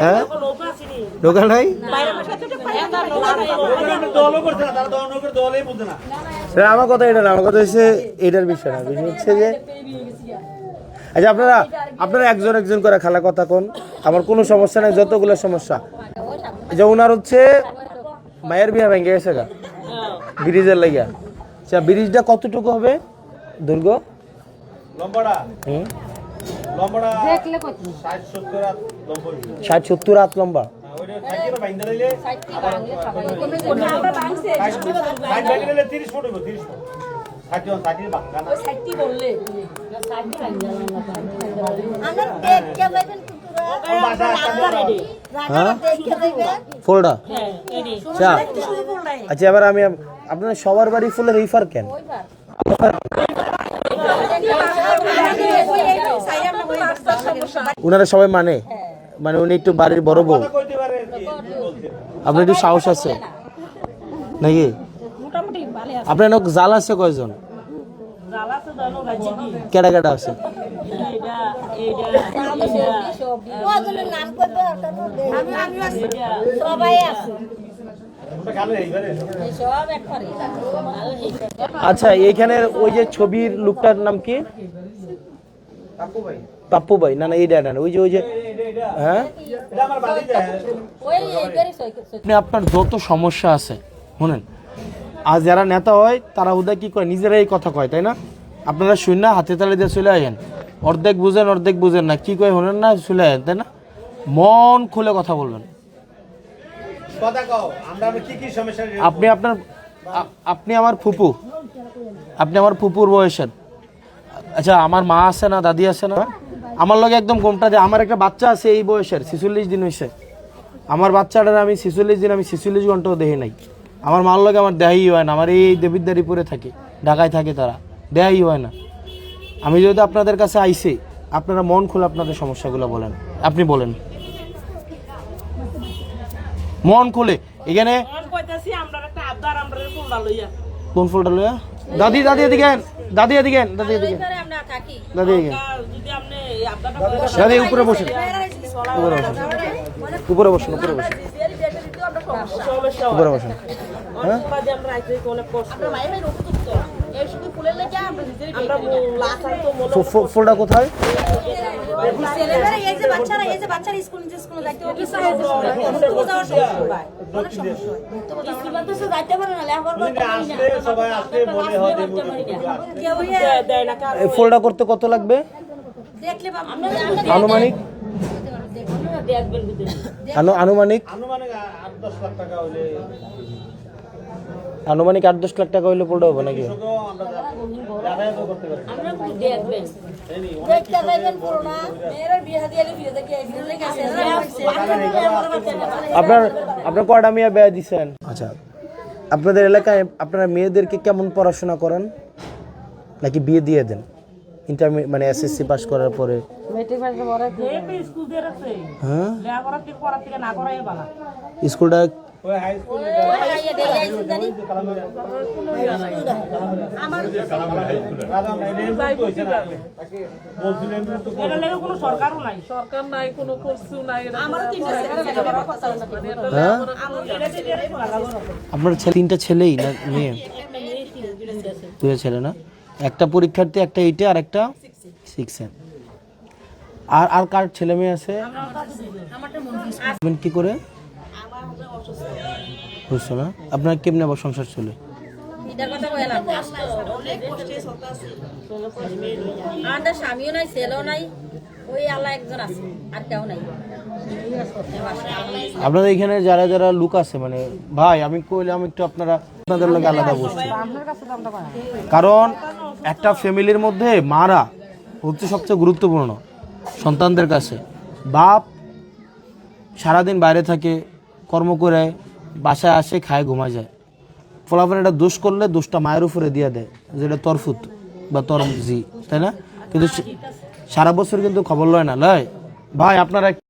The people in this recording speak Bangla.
হ্যাঁ ঢোকা নাই আমার কথা এটা না, আমার কথা হচ্ছে এটার বিষয় না, বিষয় হচ্ছে যে আচ্ছা আপনারা একজন একজন করে খালা কথা কোন, আমার কোনো সমস্যা নাই, যতগুলো সমস্যা যে ওনার হচ্ছে মায়ের বিয়া ভেঙে গেছে গা ব্রিজের লাগিয়া। আচ্ছা ব্রিজটা কতটুকু হবে দৈর্ঘ্য? লম্বাটা 60-70 হাত লম্বা। ফোল্ডা আচ্ছা এবার আমি আপনার সবার বাড়ি ফুলের রিফার কেন? উনারা সবাই মানে উনি একটু বাড়ির বড় বউ, আপনার একটু সাহস আছে নাকি? আপনার জাল আছে কয়জন? কেডা কেডা আছে? আচ্ছা এইখানে ওই যে ছবির লোকটার নাম কি? পাপ্পু ভাই? না না এইটা না, ওই যে হ্যাঁ আপনার যত সমস্যা আছে শুনেন, আর যারা নেতা হয় তারা ওদের কি করে নিজেরাই কথা কয়, তাই না? আপনারা শুন না হাতে তালে দিয়ে চলে আইন, অর্ধেক বুঝেন না, কি কয় শোনেন না, চলে আইন, তাই না? মন খুলে কথা বলবেন। আপনি আমার ফুপু, আপনি আমার ফুপুর বয়সের। আচ্ছা আমার মা আছে না, দাদি আছে না, আমার লগে একদম গোমটা দিয়ে, আমার একটা বাচ্চা আছে এই বয়সের, 46 দিন হয়েছে আমার বাচ্চাটার, আমি 46 দিন, আমি 46 ঘন্টাও দেখি নাই। আমার মার লগে আমার দেহাই হয় না, আমার এই দেবিদ্বারিপুরে থাকে, ঢাকায় থাকে, তারা দেহাই হয় না। আমি যদি আপনাদের কাছে আইসি, আপনারা মন খুলে আপনাদের সমস্যাগুলো বলেন, আপনি বলেন মন খুলে। এখানে কোন ফুলটা লইয়া? দাদি এদিকে, দাদি উপরে বসেন, উপরে বসেন হ্যাঁ ফুলটা কোথায়? ফুলটা করতে কত লাগবে আনুমানিক? আনুমানিক 8-10 লাখ টাকা হইলে ফুলটা হবে নাকি? আপনার কয়টা মেয়ে বিয়ে দিচ্ছেন? আচ্ছা আপনাদের এলাকায় আপনারা মেয়েদেরকে কেমন পড়াশোনা করেন, নাকি বিয়ে দিয়ে দেন ইন্টারমিডিয়েট মানে এসএসসি পাস করার পরে? স্কুলটা আপনার তিনটা ছেলেই না মেয়ে? দুই ছেলে না, একটা পরীক্ষার্থী, একটা 8-এ আর একটা 6-এ। আর কার ছেলে মেয়ে আছে? কি করে বুঝছো না? আপনার কেমনে সংসার চলে? আপনাদের এখানে যারা যারা লোক আছে মানে ভাই, আমি কইলাম একটু আপনাদের লোক আলাদা বসছি, কারণ একটা ফ্যামিলির মধ্যে মারা হচ্ছে সবচেয়ে গুরুত্বপূর্ণ সন্তানদের কাছে। বাপ সারাদিন বাইরে থাকে, কর্ম করে বাসায় আসে, খায়, ঘুমায় যায়। ফলাফল একটা দোষ করলে দোষটা মায়ের উপরে দিয়ে দেয়, যেটা তরফুত বা তরমজি, তাই না? কিন্তু সারা বছর কিন্তু খবর লয় না, লয় ভাই। আপনারা